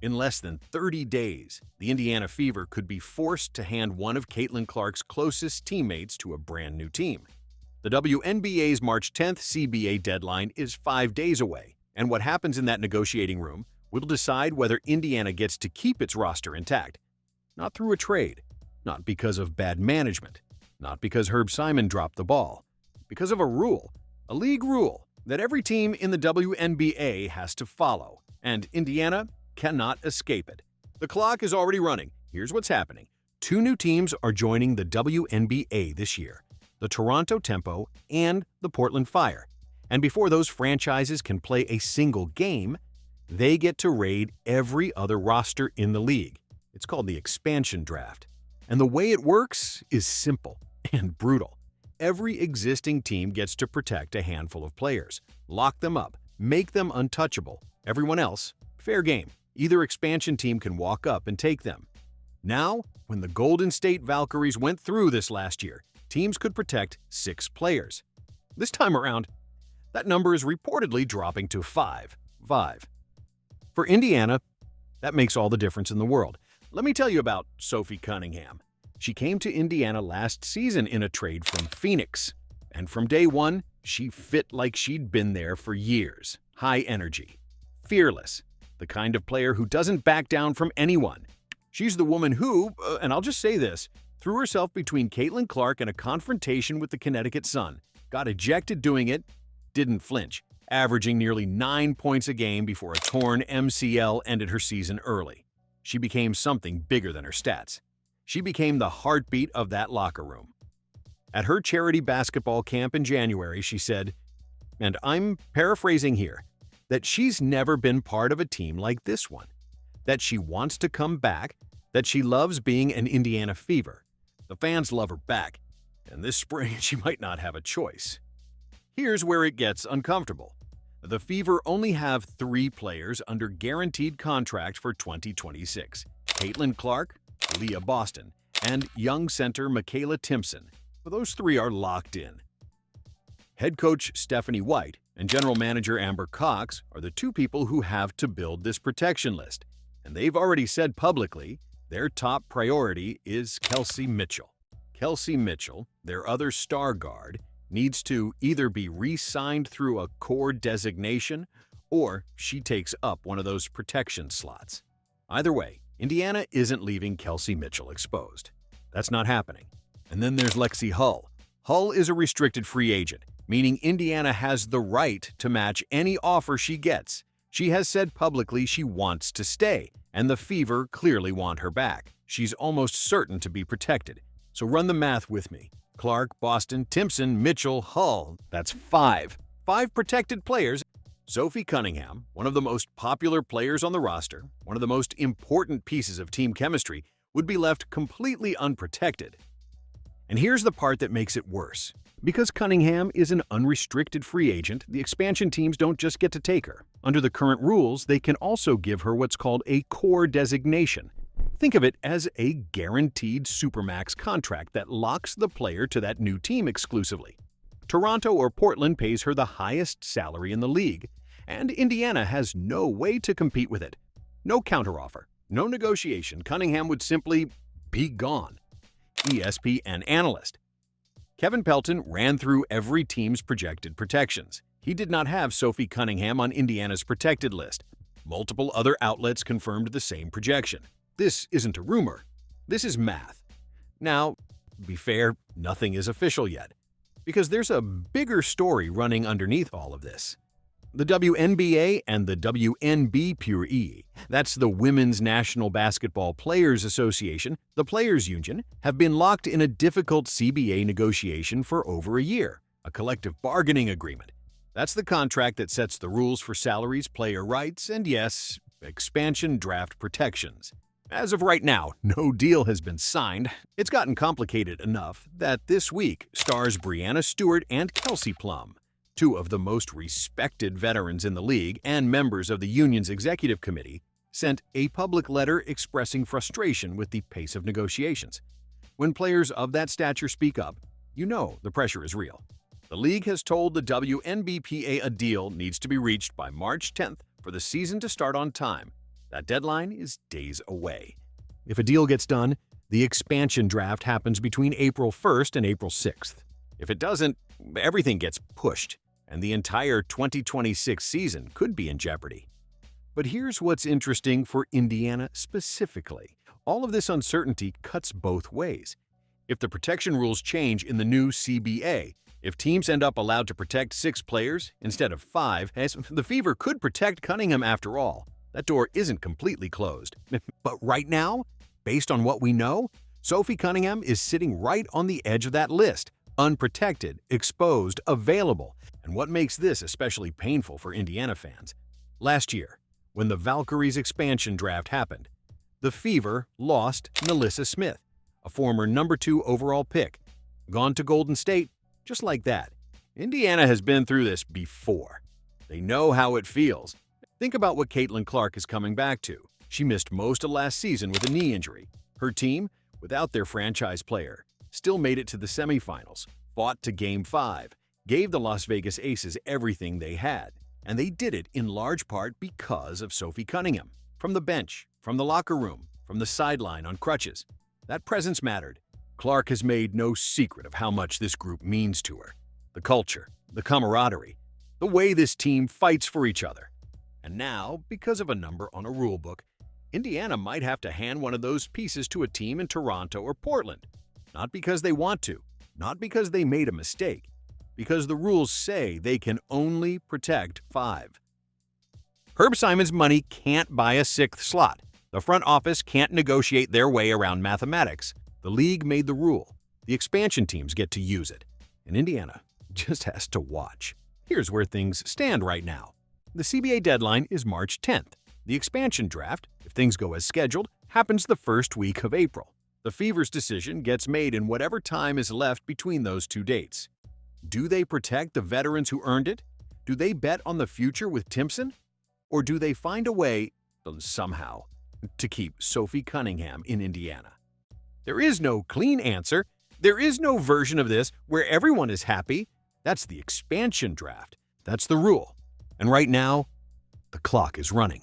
In less than 30 days, the Indiana Fever could be forced to hand one of Caitlin Clark's closest teammates to a brand new team. The WNBA's March 10th CBA deadline is 5 days away, and what happens in that negotiating room will decide whether Indiana gets to keep its roster intact. Not through a trade, not because of bad management, not because Herb Simon dropped the ball, because of a league rule that every team in the WNBA has to follow, and Indiana cannot escape it. The clock is already running. Here's what's happening. 2 new teams are joining the WNBA this year, the Toronto Tempo and the Portland Fire. And before those franchises can play a single game, they get to raid every other roster in the league. It's called the expansion draft. And the way it works is simple and brutal. Every existing team gets to protect a handful of players, lock them up, make them untouchable. Everyone else, fair game. Either expansion team can walk up and take them. Now, when the Golden State Valkyries went through this last year, teams could protect 6 players. This time around, that number is reportedly dropping to 5. For Indiana, that makes all the difference in the world. Let me tell you about Sophie Cunningham. She came to Indiana last season in a trade from Phoenix, and from day one, she fit like she'd been there for years. High energy, fearless, the kind of player who doesn't back down from anyone. She's the woman who, and I'll just say this, threw herself between Caitlin Clark and a confrontation with the Connecticut Sun, got ejected doing it, didn't flinch, averaging nearly 9 points a game before a torn MCL ended her season early. She became something bigger than her stats. She became the heartbeat of that locker room. At her charity basketball camp in January, she said, and I'm paraphrasing here, that she's never been part of a team like this one, that she wants to come back, that she loves being an Indiana Fever. The fans love her back, and this spring she might not have a choice. Here's where it gets uncomfortable. The Fever only have 3 players under guaranteed contract for 2026. Caitlin Clark, Aliyah Boston, and young center Makayla Timpson. Those 3 are locked in. Head coach Stephanie White and general manager Amber Cox are the 2 people who have to build this protection list, and they've already said publicly their top priority is Kelsey Mitchell. Kelsey Mitchell, their other star guard, needs to either be re-signed through a core designation or she takes up one of those protection slots. Either way, Indiana isn't leaving Kelsey Mitchell exposed. That's not happening. And then there's Lexie Hull. Hull is a restricted free agent, meaning Indiana has the right to match any offer she gets. She has said publicly she wants to stay, and the Fever clearly want her back. She's almost certain to be protected. So run the math with me. Clark, Boston, Timpson, Mitchell, Hull. That's 5. 5 protected players. Sophie Cunningham, one of the most popular players on the roster, one of the most important pieces of team chemistry, would be left completely unprotected. And here's the part that makes it worse. Because Cunningham is an unrestricted free agent, the expansion teams don't just get to take her. Under the current rules, they can also give her what's called a core designation. Think of it as a guaranteed supermax contract that locks the player to that new team exclusively. Toronto or Portland pays her the highest salary in the league, and Indiana has no way to compete with it. No counteroffer, no negotiation. Cunningham would simply be gone. ESPN analyst Kevin Pelton ran through every team's projected protections. He did not have Sophie Cunningham on Indiana's protected list. Multiple other outlets confirmed the same projection. This isn't a rumor. This is math. Now, to be fair, nothing is official yet, because there's a bigger story running underneath all of this. The WNBA and the WNBPE, that's the Women's National Basketball Players Association, the Players Union, have been locked in a difficult CBA negotiation for over a year, a collective bargaining agreement. That's the contract that sets the rules for salaries, player rights, and yes, expansion draft protections. As of right now, no deal has been signed. It's gotten complicated enough that this week stars Brianna Stewart and Kelsey Plum, 2 of the most respected veterans in the league and members of the union's executive committee, sent a public letter expressing frustration with the pace of negotiations. When players of that stature speak up, you know the pressure is real. The league has told the WNBPA a deal needs to be reached by March 10th for the season to start on time. That deadline is days away. If a deal gets done, the expansion draft happens between April 1st and April 6th. If it doesn't, everything gets pushed, and the entire 2026 season could be in jeopardy. But here's what's interesting for Indiana specifically. All of this uncertainty cuts both ways. If the protection rules change in the new CBA, if teams end up allowed to protect 6 players instead of 5, as the Fever could protect Cunningham after all. That door isn't completely closed. But right now, based on what we know, Sophie Cunningham is sitting right on the edge of that list. Unprotected, exposed, available. And what makes this especially painful for Indiana fans? Last year, when the Valkyries expansion draft happened, the Fever lost Nalissa Smith, a former number 2 overall pick, gone to Golden State just like that. Indiana has been through this before. They know how it feels. Think about what Caitlin Clark is coming back to. She missed most of last season with a knee injury. Her team, without their franchise player, still made it to the semifinals, fought to Game 5, gave the Las Vegas Aces everything they had. And they did it in large part because of Sophie Cunningham. From the bench, from the locker room, from the sideline on crutches. That presence mattered. Clark has made no secret of how much this group means to her. The culture, the camaraderie, the way this team fights for each other. And now, because of a number on a rulebook, Indiana might have to hand one of those pieces to a team in Toronto or Portland. Not because they want to, not because they made a mistake, because the rules say they can only protect 5. Herb Simon's money can't buy a 6th slot. The front office can't negotiate their way around mathematics. The league made the rule. The expansion teams get to use it. And Indiana just has to watch. Here's where things stand right now. The CBA deadline is March 10th. The expansion draft, if things go as scheduled, happens the first week of April. The Fever's decision gets made in whatever time is left between those 2 dates. Do they protect the veterans who earned it? Do they bet on the future with Timpson? Or do they find a way, somehow, to keep Sophie Cunningham in Indiana? There is no clean answer. There is no version of this where everyone is happy. That's the expansion draft. That's the rule. And right now, the clock is running.